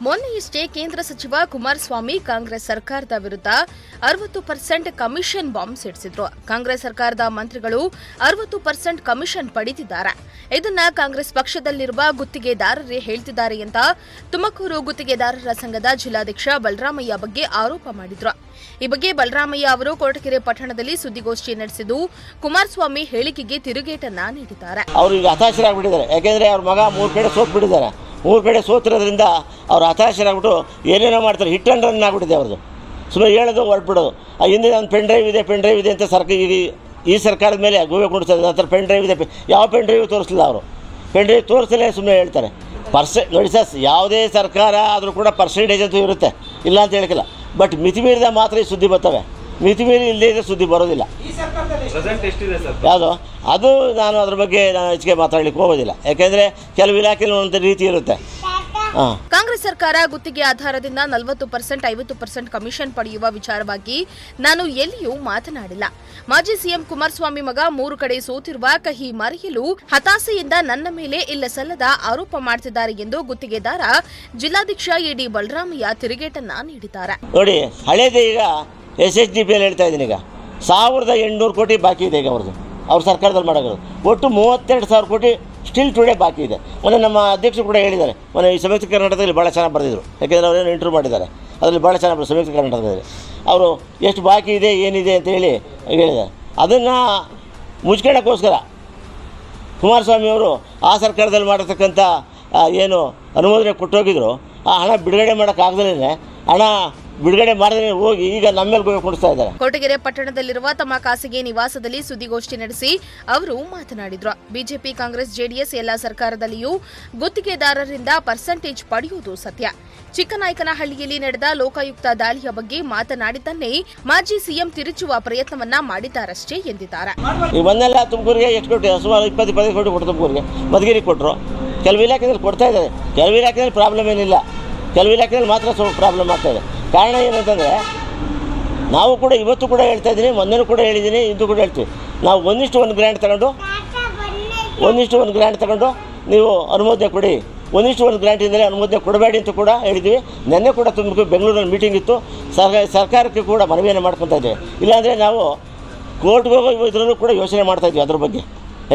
ಮೊನ್ನೆಯಷ್ಟೇ ಕೇಂದ್ರ ಸಚಿವ ಕುಮಾರಸ್ವಾಮಿ ಕಾಂಗ್ರೆಸ್ ಸರ್ಕಾರದ ವಿರುದ್ಧ 60% ಕಮಿಷನ್ ಬಾಂಬ್ ಸಿಡಿಸಿದ್ರು. ಕಾಂಗ್ರೆಸ್ ಸರ್ಕಾರದ ಮಂತ್ರಿಗಳು 60% ಕಮಿಷನ್ ಪಡೆದಿದ್ದಾರೆ. ಇದನ್ನ ಕಾಂಗ್ರೆಸ್ ಪಕ್ಷದಲ್ಲಿರುವ ಗುತ್ತಿಗೆದಾರರೇ ಹೇಳ್ತಿದ್ದಾರೆ ಅಂತ ತುಮಕೂರು ಗುತ್ತಿಗೆದಾರರ ಸಂಘದ ಜಿಲ್ಲಾಧ್ಯಕ್ಷ ಬಲರಾಮಯ್ಯ ಬಗ್ಗೆ ಆರೋಪ ಮಾಡಿದ್ರು. ಈ ಬಗ್ಗೆ ಬಲರಾಮಯ್ಯ ಅವರು ಕೊರಟಗೆರೆ ಪಟ್ಟಣದಲ್ಲಿ ಸುದ್ದಿಗೋಷ್ಠಿ ನಡೆಸಿದ್ದು ಕುಮಾರಸ್ವಾಮಿ ಹೇಳಿಕೆಗೆ ತಿರುಗೇಟನ್ನ ನೀಡಿದ್ದಾರೆ. ಅವರು ಈಗ ಹತಾಶರಾಗ್ಬಿಟ್ಟಿದ್ದಾರೆ. ಯಾಕೆಂದ್ರೆ ಅವ್ರ ಮಗ 3 ಕಡೆ ಸೋತ್ಬಿಟ್ಟಿದ್ದಾರೆ. 3 ಕಡೆ ಸೋತಿರೋದ್ರಿಂದ ಅವ್ರು ಹತಾಶರಾಗ್ಬಿಟ್ಟು ಏನೇನೋ ಮಾಡ್ತಾರೆ. ಹಿಟ್ ಅಂಡ್ ರನ್ ಆಗ್ಬಿಟ್ಟಿದೆ ಅವ್ರದ್ದು. ಸುಮ್ಮನೆ ಹೇಳೋದು ಹೊರಟ್ಬಿಡೋದು. ಹಿಂದೆ ಒಂದು ಪೆನ್ ಡ್ರೈವ್ ಇದೆ ಅಂತ ಈ ಸರ್ಕಾರದ ಮೇಲೆ ಗೋವೆ ಕೊಡಿಸ್ತಾರೆ. ಆ ಥರ ಪೆನ್ ಡ್ರೈವ್ ಇದೆ, ಯಾವ ಪೆನ್ ಡ್ರೈವ್ ತೋರಿಸಲಿಲ್ಲ ಅವರು. ಪೆನ್ ಡ್ರೈವ್ ತೋರಿಸಲೇ ಸುಮ್ಮನೆ ಹೇಳ್ತಾರೆ. ನೋಡಿ ಸರ್, ಯಾವುದೇ ಸರ್ಕಾರ ಆದರೂ ಕೂಡ ಪರ್ಸೆಂಟೇಜ್ ಅಂತೂ ಇರುತ್ತೆ, ಇಲ್ಲ ಅಂತ ಹೇಳ್ಕಿಲ್ಲ. ಬಟ್ ಮಿತಿಮೀರಿದ ಮಾತ್ರ ಈ ಸುದ್ದಿ ಬರ್ತವೆ. ಮಿತಿಮೀರಿ ಇಲ್ಲದೇ ಇದ್ರೆ ಸುದ್ದಿ ಬರೋದಿಲ್ಲ. ಯಾವುದು ಅದು ನಾನು ಅದ್ರ ಬಗ್ಗೆ ಹೆಚ್ಚಿಗೆ ಮಾತಾಡಲಿಕ್ಕೆ ಹೋಗೋದಿಲ್ಲ. ಯಾಕೆಂದರೆ ಕೆಲವು ಇಲಾಖೆಯಲ್ಲಿ ಒಂದೊಂದು ರೀತಿ ಇರುತ್ತೆ. ಕಾಂಗ್ರೆಸ್ ಸರ್ಕಾರ ಗುತ್ತಿಗೆ ಆಧಾರದಿಂದ 40%, 50% ಕಮಿಷನ್ ಪಡೆಯುವ ವಿಚಾರವಾಗಿ ನಾನು ಎಲ್ಲಿಯೂ ಮಾತನಾಡಿಲ್ಲ. ಮಾಜಿ ಸಿಎಂ ಕುಮಾರಸ್ವಾಮಿ ಮಗ 3 ಕಡೆ ಸೋತಿರುವ ಕಹಿ ಮರೆಯಲು ಹತಾಸೆಯಿಂದ ನನ್ನ ಮೇಲೆ ಇಲ್ಲ ಸಲ್ಲದ ಆರೋಪ ಮಾಡ್ತಿದ್ದಾರೆ ಎಂದು ಗುತ್ತಿಗೆದಾರ ಜಿಲ್ಲಾಧ್ಯಕ್ಷ ಎಡಿ ಬಲರಾಮಯ್ಯ ತಿರುಗೇಟನ್ನ ನೀಡಿದ್ದಾರೆ. ನೋಡಿ, ಹಳೇದೇ ಈಗ SHDP ಹೇಳ್ತಾ ಇದ್ದೀನಿ. ಈಗ 1800 ಕೋಟಿ ಬಾಕಿ ಇದೆ. ಈಗ ಅವ್ರ ಸರ್ಕಾರದಲ್ಲಿ ಮಾಡೋದು ಒಟ್ಟು 32,000 ಕೋಟಿ ಸ್ಟಿಲ್ ಟುಡೇ ಬಾಕಿ ಇದೆ. ಮೊನ್ನೆ ನಮ್ಮ ಅಧ್ಯಕ್ಷರು ಕೂಡ ಹೇಳಿದ್ದಾರೆ. ಮೊನ್ನೆ ಈ ಸಂಯುಕ್ತ ಕರ್ನಾಟಕದಲ್ಲಿ ಭಾಳ ಚೆನ್ನಾಗಿ ಬರೆದಿದ್ರು. ಯಾಕೆಂದರೆ ಅವರೇನು ಇಂಟರ್ವ್ಯೂ ಮಾಡಿದ್ದಾರೆ, ಅದರಲ್ಲಿ ಭಾಳ ಚೆನ್ನಾಗಿ ಸಂಯುಕ್ತ ಕರ್ನಾಟಕದಲ್ಲಿ ಅವರು ಎಷ್ಟು ಬಾಕಿ ಇದೆ ಏನಿದೆ ಅಂತ ಹೇಳಿ ಹೇಳಿದ್ದಾರೆ. ಅದನ್ನು ಮುಚ್ಕೊಳ್ಳೋಕ್ಕೋಸ್ಕರ ಕುಮಾರಸ್ವಾಮಿಯವರು ಆ ಸರ್ಕಾರದಲ್ಲಿ ಮಾಡಿರ್ತಕ್ಕಂಥ ಏನು ಅನುಮೋದನೆ ಕೊಟ್ಟೋಗಿದ್ರು, ಆ ಹಣ ಬಿಡುಗಡೆ ಮಾಡೋಕ್ಕಾಗದೇ ಹಣ ಬಿಡುಗಡೆ ಮಾಡದೇ ಹೋಗಿ ಈಗ ನಮ್ಮ ಮೇಲೆ ಕೊಡಿಸ್ತಾ ಇದ್ದಾರೆ. ಕೊರಟಗೆರೆ ಪಟ್ಟಣದಲ್ಲಿರುವ ತಮ್ಮ ಖಾಸಗಿ ನಿವಾಸದಲ್ಲಿ ಸುದ್ದಿಗೋಷ್ಠಿ ನಡೆಸಿ ಅವರು ಮಾತನಾಡಿದ್ರು. ಬಿಜೆಪಿ, ಕಾಂಗ್ರೆಸ್, ಜೆಡಿಎಸ್ ಎಲ್ಲ ಸರ್ಕಾರದಲ್ಲಿಯೂ ಗುತ್ತಿಗೆದಾರರಿಂದ ಪರ್ಸೆಂಟೇಜ್ ಪಡೆಯುವುದು ಸತ್ಯ. ಚಿಕ್ಕನಾಯಕನಹಳ್ಳಿಯಲ್ಲಿ ನಡೆದ ಲೋಕಾಯುಕ್ತ ದಾಳಿಯ ಬಗ್ಗೆ ಮಾತನಾಡಿದ್ದನ್ನೇ ಮಾಜಿ ಸಿಎಂ ತಿರುಚುವ ಪ್ರಯತ್ನವನ್ನ ಮಾಡಿದ್ದಾರಷ್ಟೇ ಎಂದಿದ್ದಾರೆ. ಈ ಒಂದೆಲ್ಲ ತುಮಕೂರಿಗೆ ಎಷ್ಟು ಕೊಟ್ಟು ಸುಮಾರು 20-25 ಕೋಟಿ ಕೊಟ್ಟು ತುಮಕೂರಿಗೆ ಮಧುಗಿರಿ ಕೊಟ್ಟರು. ಕೆಲವು ಇಲಾಖೆಯಲ್ಲಿ ಕೊಡ್ತಾ ಇದ್ದಾರೆ. ಕೆಲವು ಇಲಾಖೆಯಲ್ಲಿ ಪ್ರಾಬ್ಲಮ್ ಏನಿಲ್ಲ, ಕೆಲವು ಇಲಾಖೆಯಲ್ಲಿ ಮಾತ್ರ ಸ್ವಲ್ಪ ಪ್ರಾಬ್ಲಮ್ ಆಗ್ತಾ ಇದೆ. ಕಾರಣ ಏನಂತಂದರೆ, ನಾವು ಕೂಡ ಇವತ್ತು ಕೂಡ ಹೇಳ್ತಾ ಇದ್ದೀನಿ, ಮೊನ್ನೆನೂ ಕೂಡ ಹೇಳಿದ್ದೀನಿ, ಇಂದು ಕೂಡ ಹೇಳ್ತೀವಿ. ನಾವು 1:1 ಗ್ರ್ಯಾಂಟ್ ತಗೊಂಡು 1:1 ಗ್ರ್ಯಾಂಟ್ ತಗೊಂಡು ನೀವು ಅನುಮೋದನೆ ಕೊಡಿ. 1:1 ಗ್ರ್ಯಾಂಟಿಂದಲೇ ಅನುಮೋದನೆ ಕೊಡಬೇಡಿ ಅಂತ ಕೂಡ ಹೇಳಿದ್ವಿ. ನಿನ್ನೆ ಕೂಡ ಬೆಂಗಳೂರಲ್ಲಿ ಮೀಟಿಂಗ್ ಇತ್ತು. ಸರ್ಕಾರಕ್ಕೆ ಕೂಡ ಮನವಿಯನ್ನು ಮಾಡ್ಕೊತಾ ಇದ್ದೇವೆ. ಇಲ್ಲಾಂದರೆ ನಾವು ಕೋರ್ಟ್ಗೆ ಹೋಗೋ ಇದರಲ್ಲೂ ಕೂಡ ಯೋಚನೆ ಮಾಡ್ತಾಯಿದ್ವಿ ಅದ್ರ ಬಗ್ಗೆ.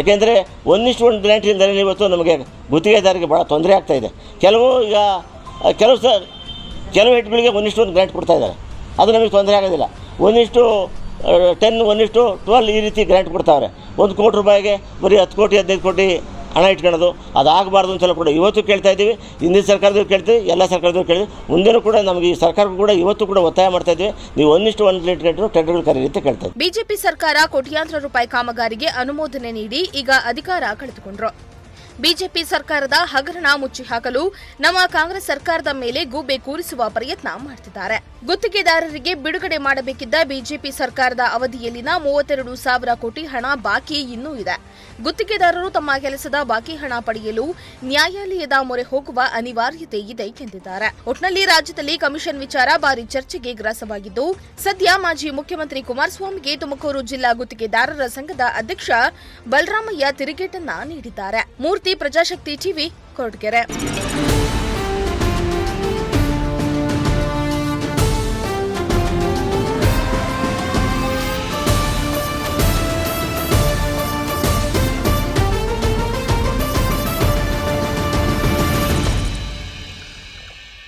ಯಾಕೆಂದರೆ 1:1 ಗ್ರ್ಯಾಂಟಿಂದಲೇ ಇವತ್ತು ನಮಗೆ ಗುತ್ತಿಗೆದಾರರಿಗೆ ಭಾಳ ತೊಂದರೆ ಆಗ್ತಾಯಿದೆ. ಕೆಲವು ಹೆಡ್ಗಳಿಗೆ 1:1 ಗ್ರ್ಯಾಂಟ್ ಕೊಡ್ತಾ ಇದ್ದಾರೆ. ಅದು ನಮಗೆ ತೊಂದರೆ ಆಗೋದಿಲ್ಲ. 1:10, 1:12 ಈ ರೀತಿ ಗ್ರ್ಯಾಂಟ್ ಕೊಡ್ತಾವ್ರೆ. 1 ಕೋಟಿ ರೂಪಾಯಿಗೆ ಬರೀ 10 ಕೋಟಿ 15 ಕೋಟಿ ಹಣ ಇಟ್ಕೊಳ್ಳೋದು ಅದಾಗಬಾರ್ದು ಅಂತೆಲ್ಲ ಕೂಡ ಇವತ್ತು ಕೇಳ್ತಾ ಇದ್ದೀವಿ. ಹಿಂದಿನ ಸರ್ಕಾರದವ್ರು ಕೇಳ್ತೀವಿ, ಎಲ್ಲ ಸರ್ಕಾರದವ್ರು ಕೇಳಿದ್ವಿ. ಮುಂದೆನೂ ಕೂಡ ನಮಗೆ ಈ ಸರ್ಕಾರಕ್ಕೂ ಕೂಡ ಇವತ್ತು ಕೂಡ ಒತ್ತಾಯ ಮಾಡ್ತಾ ಇದ್ವಿ. ನೀವು 1:1 ಟೆಂಡರ್ಗಳು ಕರೀರಿ ಕೇಳ್ತಾ ಇದ್ದೀವಿ. ಬಿಜೆಪಿ ಸರ್ಕಾರ ಕೋಟ್ಯಾಂತರ ರೂಪಾಯಿ ಕಾಮಗಾರಿಗೆ ಅನುಮೋದನೆ ನೀಡಿ ಈಗ ಅಧಿಕಾರ ಕಳೆದುಕೊಂಡ್ರು. ಬಿಜೆಪಿ ಸರ್ಕಾರದ ಹಗರಣ ಮುಚ್ಚಿ ಹಾಕಲು ನಮ್ಮ ಕಾಂಗ್ರೆಸ್ ಸರ್ಕಾರದ ಮೇಲೆ ಗೂಬೆ ಕೂರಿಸುವ ಪ್ರಯತ್ನ ಮಾಡ್ತಿದ್ದಾರೆ. ಗುತ್ತಿಗೆದಾರರಿಗೆ ಬಿಡುಗಡೆ ಮಾಡಬೇಕಿದ್ದ ಬಿಜೆಪಿ ಸರ್ಕಾರದ ಅವಧಿಯಲ್ಲಿನ 32,000 ಕೋಟಿ ಹಣ ಬಾಕಿ ಇನ್ನೂ ಇದೆ. ಗುತ್ತಿಗೆದಾರರು ತಮ್ಮ ಕೆಲಸದ ಬಾಕಿ ಹಣ ಪಡೆಯಲು ನ್ಯಾಯಾಲಯದ ಮೊರೆ ಹೋಗುವ ಅನಿವಾರ್ಯತೆ ಇದೆ ಎಂದಿದ್ದಾರೆ. ಒಟ್ನಲ್ಲಿ ರಾಜ್ಯದಲ್ಲಿ ಕಮಿಷನ್ ವಿಚಾರ ಭಾರಿ ಚರ್ಚೆಗೆ ಗ್ರಾಸವಾಗಿದ್ದು, ಸದ್ಯ ಮಾಜಿ ಮುಖ್ಯಮಂತ್ರಿ ಕುಮಾರಸ್ವಾಮಿಗೆ ತುಮಕೂರು ಜಿಲ್ಲಾ ಗುತ್ತಿಗೆದಾರರ ಸಂಘದ ಅಧ್ಯಕ್ಷ ಬಲರಾಮಯ್ಯ ತಿರುಗೇಟನ್ನ ನೀಡಿದ್ದಾರೆ. ಮೂರ್ತಿ, ಪ್ರಜಾಶಕ್ತಿ ಟಿವಿ, ಕೊರಟಗೆರೆ.